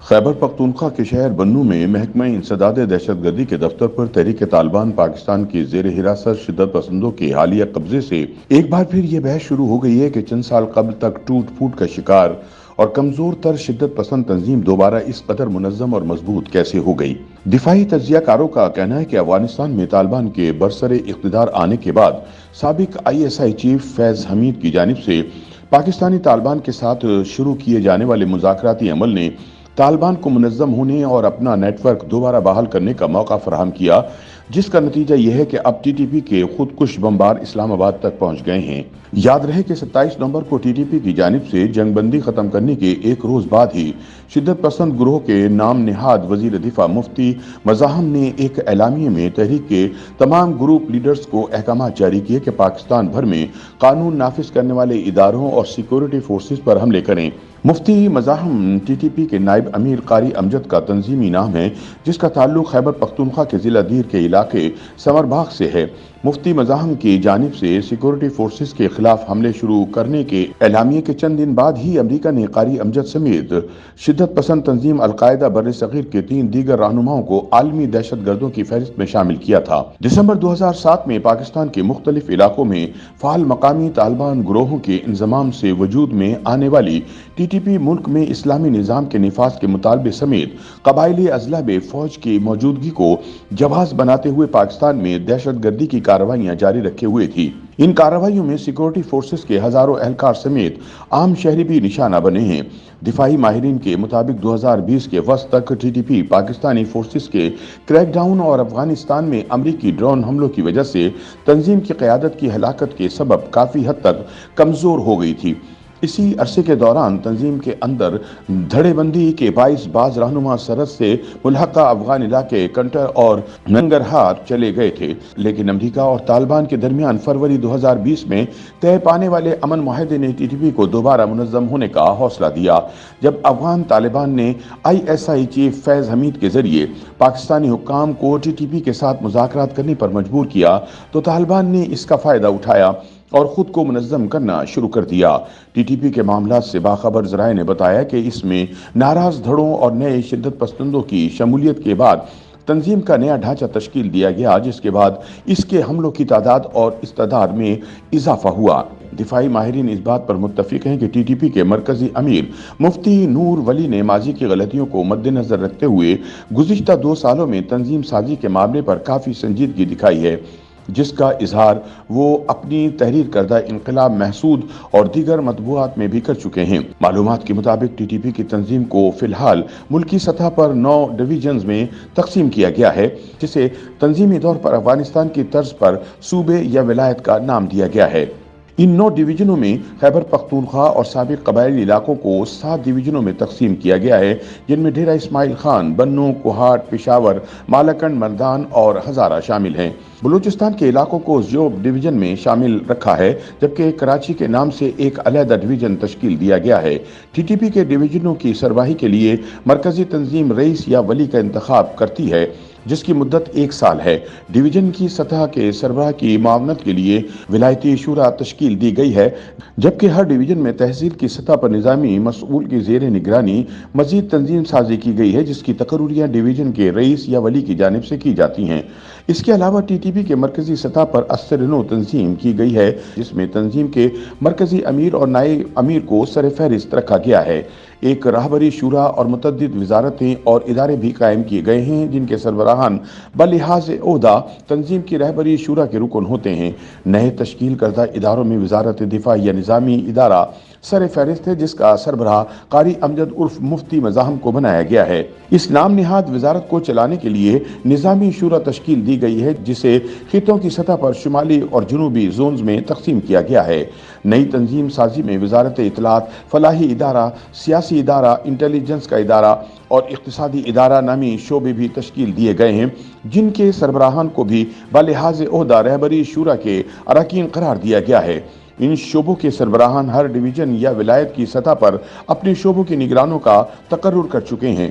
خیبر پختونخوا کے شہر بنوں میں محکمہ انسداد دہشت گردی کے دفتر پر تحریک طالبان پاکستان کے زیر حراست شدت پسندوں کے حالیہ قبضے سے ایک بار پھر یہ بحث شروع ہو گئی ہے کہ چند سال قبل تک ٹوٹ پھوٹ کا شکار اور کمزور تر شدت پسند تنظیم دوبارہ اس قدر منظم اور مضبوط کیسے ہو گئی۔ دفاعی تجزیہ کاروں کا کہنا ہے کہ افغانستان میں طالبان کے برسر اقتدار آنے کے بعد سابق ISI چیف فیض حمید کی جانب سے پاکستانی طالبان کے ساتھ شروع کیے جانے والے مذاکراتی عمل نے طالبان کو منظم ہونے اور اپنا نیٹ ورک دوبارہ بحال کرنے کا موقع فراہم کیا، جس کا نتیجہ یہ ہے کہ اب TTP کے خودکش بمبار اسلام آباد تک پہنچ گئے ہیں۔ یاد رہے کہ 27 نومبر کو TTP کی جانب سے جنگ بندی ختم کرنے کے ایک روز بعد ہی شدت پسند گروہ کے نام نہاد وزیر دفاع مفتی مزاحم نے ایک اعلامیے میں تحریک کے تمام گروپ لیڈرز کو احکامات جاری کیے کہ پاکستان بھر میں قانون نافذ کرنے والے اداروں اور سیکورٹی فورسز پر حملے کریں۔ مفتی مزاحم TTP کے نائب امیر قاری امجد کا تنظیمی نام ہے، جس کا تعلق خیبر پختونخوا کے ضلع دیر کے علاقے سمر باغ سے ہے۔ مفتی مزاحم کی جانب سے سیکورٹی فورسز کے خلاف حملے شروع کرنے کے اعلامیے کے چند دن بعد ہی امریکہ نے قاری امجد سمیت شدت پسند تنظیم القاعدہ بر صغیر کے 3 دیگر رہنماؤں کو عالمی دہشت گردوں کی فہرست میں شامل کیا تھا۔ دسمبر 2007 میں پاکستان کے مختلف علاقوں میں فعال مقامی طالبان گروہوں کے انضمام سے وجود میں آنے والی TTP ملک میں اسلامی نظام کے نفاذ کے مطالبے سمیت قبائلی اضلاع میں فوج کی موجودگی کو جواز بناتے ہوئے پاکستان میں دہشت گردی کی کارروائیاں جاری رکھے ہوئے تھی۔ ان کارروائیوں میں سیکورٹی فورسز کے ہزاروں اہلکار سمیت عام شہری بھی نشانہ بنے ہیں۔ دفاعی ماہرین کے مطابق 2020 کے وسط تک TTP پاکستانی فورسز کے کریک ڈاؤن اور افغانستان میں امریکی ڈرون حملوں کی وجہ سے تنظیم کی قیادت کی ہلاکت کے سبب کافی حد تک کمزور ہو گئی تھی۔ اسی عرصے کے دوران تنظیم کے اندر دھڑے بندی کے باعث بعض رہنما سرحد سے ملحقہ افغان علاقے کنٹر اور ننگرہار چلے گئے تھے، لیکن امریکہ اور طالبان کے درمیان فروری 2020 میں طے پانے والے امن معاہدے نے TTP کو دوبارہ منظم ہونے کا حوصلہ دیا۔ جب افغان طالبان نے ISI چیف فیض حمید کے ذریعے پاکستانی حکام کو TTP کے ساتھ مذاکرات کرنے پر مجبور کیا تو طالبان نے اس کا فائدہ اٹھایا اور خود کو منظم کرنا شروع کر دیا۔ TTP کے معاملات سے باخبر ذرائع نے بتایا کہ اس میں ناراض دھڑوں اور نئے شدت پسندوں کی شمولیت کے بعد تنظیم کا نیا ڈھانچہ تشکیل دیا گیا، جس کے بعد اس کے حملوں کی تعداد اور استعداد میں اضافہ ہوا۔ دفاعی ماہرین اس بات پر متفق ہیں کہ TTP کے مرکزی امیر مفتی نور ولی نے ماضی کی غلطیوں کو مد نظر رکھتے ہوئے گزشتہ 2 سالوں میں تنظیم سازی کے معاملے پر کافی سنجیدگی دکھائی ہے، جس کا اظہار وہ اپنی تحریر کردہ انقلاب محسود اور دیگر مطبوعات میں بھی کر چکے ہیں۔ معلومات کے مطابق TTP کی تنظیم کو فی الحال ملکی سطح پر 9 ڈویژنز میں تقسیم کیا گیا ہے، جسے تنظیمی طور پر افغانستان کی طرز پر صوبے یا ولایت کا نام دیا گیا ہے۔ ان 9 ڈویژنوں میں خیبر پختونخوا اور سابق قبائلی علاقوں کو 7 ڈویژنوں میں تقسیم کیا گیا ہے، جن میں ڈیرہ اسماعیل خان، بنوں، کوہاٹ، پشاور، مالاکنڈ، مردان اور ہزارہ شامل ہیں۔ بلوچستان کے علاقوں کو زیوب ڈویژن میں شامل رکھا ہے، جبکہ کراچی کے نام سے ایک علیحدہ ڈویژن تشکیل دیا گیا ہے۔ TTP کے ڈویژنوں کی سربراہی کے لیے مرکزی تنظیم رئیس یا ولی کا انتخاب کرتی ہے، جس کی مدت 1 سال ہے۔ ڈویژن کی سطح کے سربراہ کی معاونت کے لیے ولایتی شورا تشکیل دی گئی ہے، جبکہ ہر ڈویژن میں تحصیل کی سطح پر نظامی مسئول کی زیر نگرانی مزید تنظیم سازی کی گئی ہے، جس کی تقرریاں ڈویژن کے رئیس یا ولی کی جانب سے کی جاتی ہیں۔ اس کے علاوہ TTP کے مرکزی سطح پر اثر نو تنظیم کی گئی ہے، جس میں تنظیم کے مرکزی امیر اور نائب امیر کو سر فہرست رکھا گیا ہے۔ ایک راہبری شورا اور متعدد وزارتیں اور ادارے بھی قائم کیے گئے ہیں، جن کے سربراہان بلحاظ عہدہ تنظیم کی رہبری شورا کے رکن ہوتے ہیں۔ نئے تشکیل کردہ اداروں میں وزارت دفاع یا نظامی ادارہ سر فہرست ہے، جس کا سربراہ قاری امجد عرف مفتی مزاحم کو بنایا گیا ہے۔ اس نام نہاد وزارت کو چلانے کے لیے نظامی شورا تشکیل دی گئی ہے، جسے خطوں کی سطح پر شمالی اور جنوبی زونز میں تقسیم کیا گیا ہے۔ نئی تنظیم سازی میں وزارت اطلاعات، فلاحی ادارہ، سیاسی ادارہ، انٹیلیجنس کا ادارہ اور اقتصادی ادارہ نامی شعبے بھی تشکیل دیے گئے ہیں، جن کے سربراہان کو بھی بلحاظ عہدہ رہبری شورا کے اراکین قرار دیا گیا ہے۔ ان شعبوں کے سربراہان ہر ڈویژن یا ولایت کی سطح پر اپنے شعبوں کے نگرانوں کا تقرر کر چکے ہیں۔